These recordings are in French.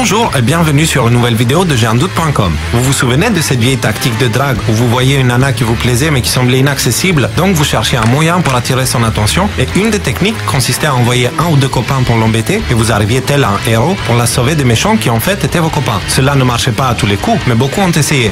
Bonjour et bienvenue sur une nouvelle vidéo de JeunDoute.com. Vous vous souvenez de cette vieille tactique de drague où vous voyez une nana qui vous plaisait mais qui semblait inaccessible, donc vous cherchiez un moyen pour attirer son attention et une des techniques consistait à envoyer un ou deux copains pour l'embêter et vous arriviez tel un héros pour la sauver des méchants qui en fait étaient vos copains. Cela ne marchait pas à tous les coups, mais beaucoup ont essayé.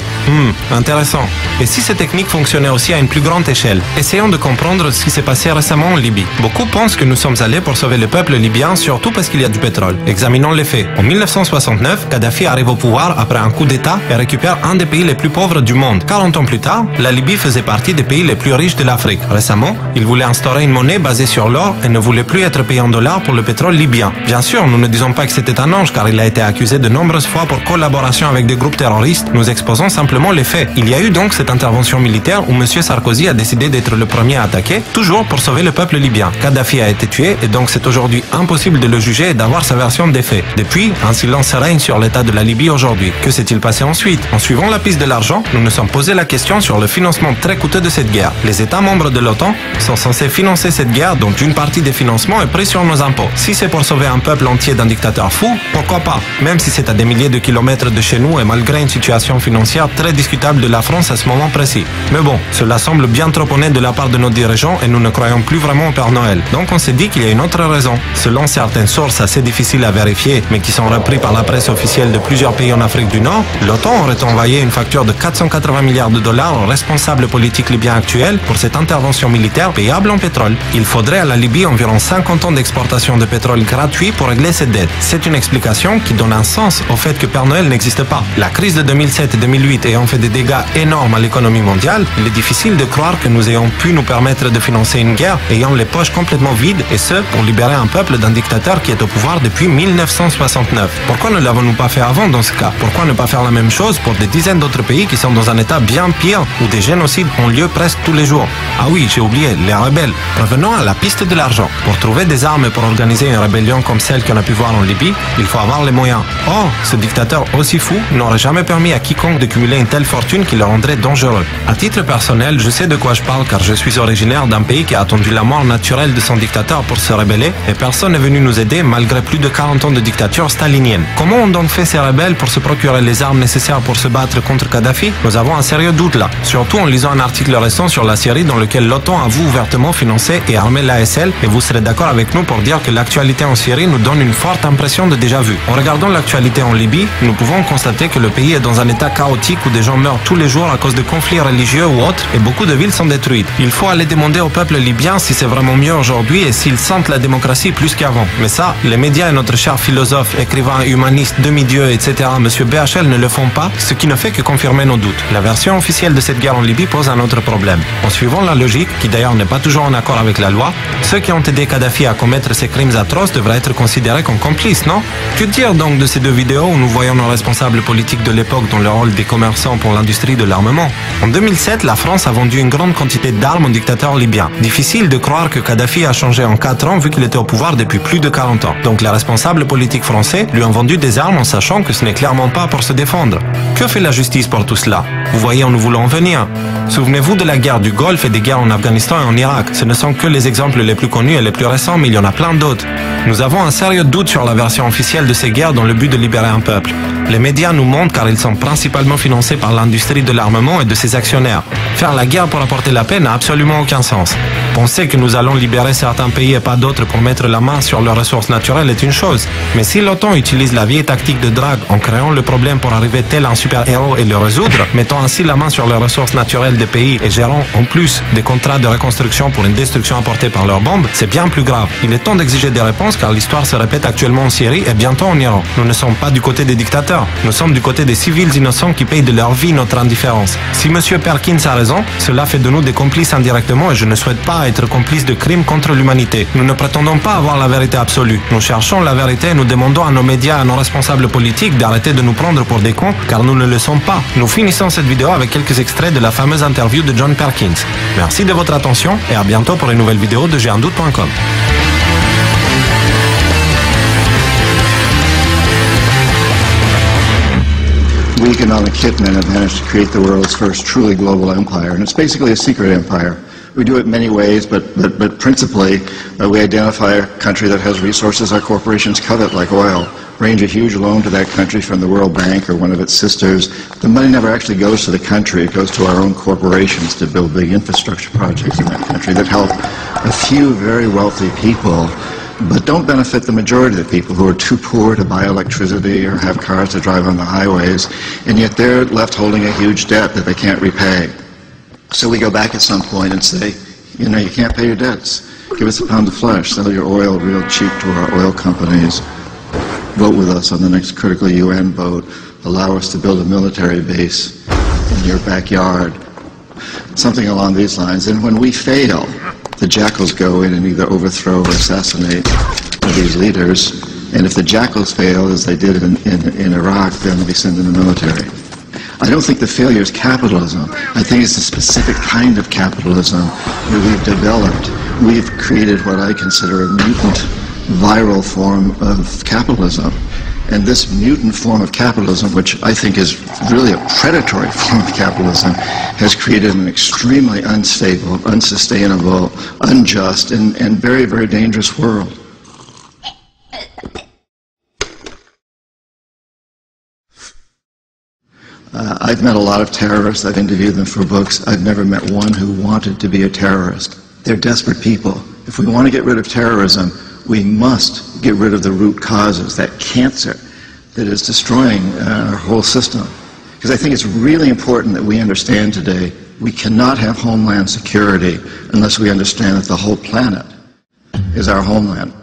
Intéressant. Et si ces techniques fonctionnaient aussi à une plus grande échelle? Essayons de comprendre ce qui s'est passé récemment en Libye. Beaucoup pensent que nous sommes allés pour sauver le peuple libyen, surtout parce qu'il y a du pétrole. Examinons les faits. En 1969, Kadhafi arrive au pouvoir après un coup d'État et récupère un des pays les plus pauvres du monde. 40 ans plus tard, la Libye faisait partie des pays les plus riches de l'Afrique. Récemment, il voulait instaurer une monnaie basée sur l'or et ne voulait plus être payé en dollars pour le pétrole libyen. Bien sûr, nous ne disons pas que c'était un ange car il a été accusé de nombreuses fois pour collaboration avec des groupes terroristes. Nous exposons simplement les faits. Il y a eu donc cette intervention militaire où M. Sarkozy a décidé d'être le premier à attaquer, toujours pour sauver le peuple libyen. Kadhafi a été tué et donc c'est aujourd'hui impossible de le juger et d'avoir sa version des faits. Depuis, un silence règne sur l'état de la Libye aujourd'hui. Que s'est-il passé ensuite? En suivant la piste de l'argent, nous nous sommes posé la question sur le financement très coûteux de cette guerre. Les États membres de l'OTAN sont censés financer cette guerre dont une partie des financements est prise sur nos impôts. Si c'est pour sauver un peuple entier d'un dictateur fou, pourquoi pas? Même si c'est à des milliers de kilomètres de chez nous et malgré une situation financière très discutable de la France à ce moment précis. Mais bon, cela semble bien trop honnête de la part de nos dirigeants et nous ne croyons plus vraiment au Père Noël. Donc on s'est dit qu'il y a une autre raison. Selon certaines sources assez difficiles à vérifier, mais qui sont reprises par la presse officielle de plusieurs pays en Afrique du Nord, l'OTAN aurait envoyé une facture de 480 milliards de dollars aux responsables politiques libyens actuels pour cette intervention militaire payable en pétrole. Il faudrait à la Libye environ 50 ans d'exportation de pétrole gratuit pour régler cette dette. C'est une explication qui donne un sens au fait que Père Noël n'existe pas. La crise de 2007 et 2008 ayant fait des dégâts énormes à l'économie mondiale, il est difficile de croire que nous ayons pu nous permettre de financer une guerre ayant les poches complètement vides et ce pour libérer un peuple d'un dictateur qui est au pouvoir depuis 1969. Pourquoi ne l'avons-nous pas fait avant dans ce cas? Pourquoi ne pas faire la même chose pour des dizaines d'autres pays qui sont dans un état bien pire où des génocides ont lieu presque tous les jours? Ah oui, j'ai oublié, les rebelles. Revenons à la piste de l'argent. Pour trouver des armes pour organiser une rébellion comme celle qu'on a pu voir en Libye, il faut avoir les moyens. Or, ce dictateur aussi fou n'aurait jamais permis à quiconque de cumuler une telle fortune qui le rendrait dangereux. À titre personnel, je sais de quoi je parle car je suis originaire d'un pays qui a attendu la mort naturelle de son dictateur pour se rebeller et personne n'est venu nous aider malgré plus de 40 ans de dictature stalinienne. Comment ont donc fait ces rebelles pour se procurer les armes nécessaires pour se battre contre Kadhafi? Nous avons un sérieux doute là, surtout en lisant un article récent sur la Syrie dans lequel l'OTAN avoue ouvertement financer et armer l'ASL et vous serez d'accord avec nous pour dire que l'actualité en Syrie nous donne une forte impression de déjà-vu. En regardant l'actualité en Libye, nous pouvons constater que le pays est dans un état chaotique où des gens meurent tous les jours à cause de conflits religieux ou autres et beaucoup de villes sont détruites. Il faut aller demander au peuple libyen si c'est vraiment mieux aujourd'hui et s'ils sentent la démocratie plus qu'avant. Mais ça, les médias et notre cher philosophe, écrivain, humaniste, demi-dieu, etc., Monsieur BHL ne le font pas, ce qui ne fait que confirmer nos doutes. La version officielle de cette guerre en Libye pose un autre problème. En suivant la logique, qui d'ailleurs n'est pas toujours en accord avec la loi, ceux qui ont aidé Kadhafi à commettre ces crimes atroces devraient être considérés comme complices, non? Que dire donc de ces deux vidéos où nous voyons nos responsables politiques de l'époque dans le rôle des commerçants pour l'industrie de l'armement? En 2007, la France a vendu une grande quantité d'armes au dictateur libyen. Difficile de croire que Kadhafi a changé en 4 ans vu qu'il était au pouvoir depuis plus de 40 ans. Donc les responsables politiques français lui ont vendu des armes en sachant que ce n'est clairement pas pour se défendre. Que fait la justice pour tout cela? Vous voyez où nous voulons en venir. Souvenez-vous de la guerre du Golfe et des guerres en Afghanistan et en Irak. Ce ne sont que les exemples les plus connus et les plus récents, mais il y en a plein d'autres. Nous avons un sérieux doute sur la version officielle de ces guerres dans le but de libérer un peuple. Les médias nous montrent car ils sont principalement financés par l'industrie de l'armement et de ses actionnaires. Faire la guerre pour apporter la paix n'a absolument aucun sens. Penser que nous allons libérer certains pays et pas d'autres pour mettre la main sur leurs ressources naturelles est une chose. Mais si l'OTAN utilise la vieille tactique de drague en créant le problème pour arriver tel un super-héros et le résoudre, mettant ainsi la main sur les ressources naturelles des pays et gérant en plus des contrats de reconstruction pour une destruction apportée par leurs bombes, c'est bien plus grave. Il est temps d'exiger des réponses car l'histoire se répète actuellement en Syrie et bientôt en Iran. Nous ne sommes pas du côté des dictateurs, nous sommes du côté des civils innocents qui payent de leur vie notre indifférence. Si M. Perkins a raison, cela fait de nous des complices indirectement et je ne souhaite pas être complice de crimes contre l'humanité. Nous ne prétendons pas avoir la vérité absolue. Nous cherchons la vérité et nous demandons à nos médias et à nos responsables politiques d'arrêter de nous prendre pour des cons car nous ne le sommes pas. Nous finissons cette vidéo avec quelques extraits de la fameuse interview de John Perkins. Merci de votre attention et à bientôt pour une nouvelle vidéo de JeunDoute.com. We economic hitmen have managed to create the world's first truly global empire, and it's basically a secret empire We do it many ways, but principally we identify a country that has resources our corporations covet, like oil, arrange a huge loan to that country from the World Bank or one of its sisters. The money never actually goes to the country, it goes to our own corporations to build big infrastructure projects in that country that help a few very wealthy people, but don't benefit the majority of the people who are too poor to buy electricity or have cars to drive on the highways, and yet they're left holding a huge debt that they can't repay. So we go back at some point and say, you know, you can't pay your debts. Give us a pound of flesh, sell your oil real cheap to our oil companies, vote with us on the next critical UN vote, allow us to build a military base in your backyard, something along these lines. And when we fail, the jackals go in and either overthrow or assassinate these leaders. And if the jackals fail, as they did in Iraq, then they send in the military. I don't think the failure is capitalism. I think it's a specific kind of capitalism that we've developed. We've created what I consider a mutant, viral form of capitalism. And this mutant form of capitalism, which I think is really a predatory form of capitalism, has created an extremely unstable, unsustainable, unjust, and very, very dangerous world. I've met a lot of terrorists. I've interviewed them for books. I've never met one who wanted to be a terrorist. They're desperate people. If we want to get rid of terrorism, we must get rid of the root causes, that cancer that is destroying our whole system. Because I think it's really important that we understand today we cannot have homeland security unless we understand that the whole planet is our homeland.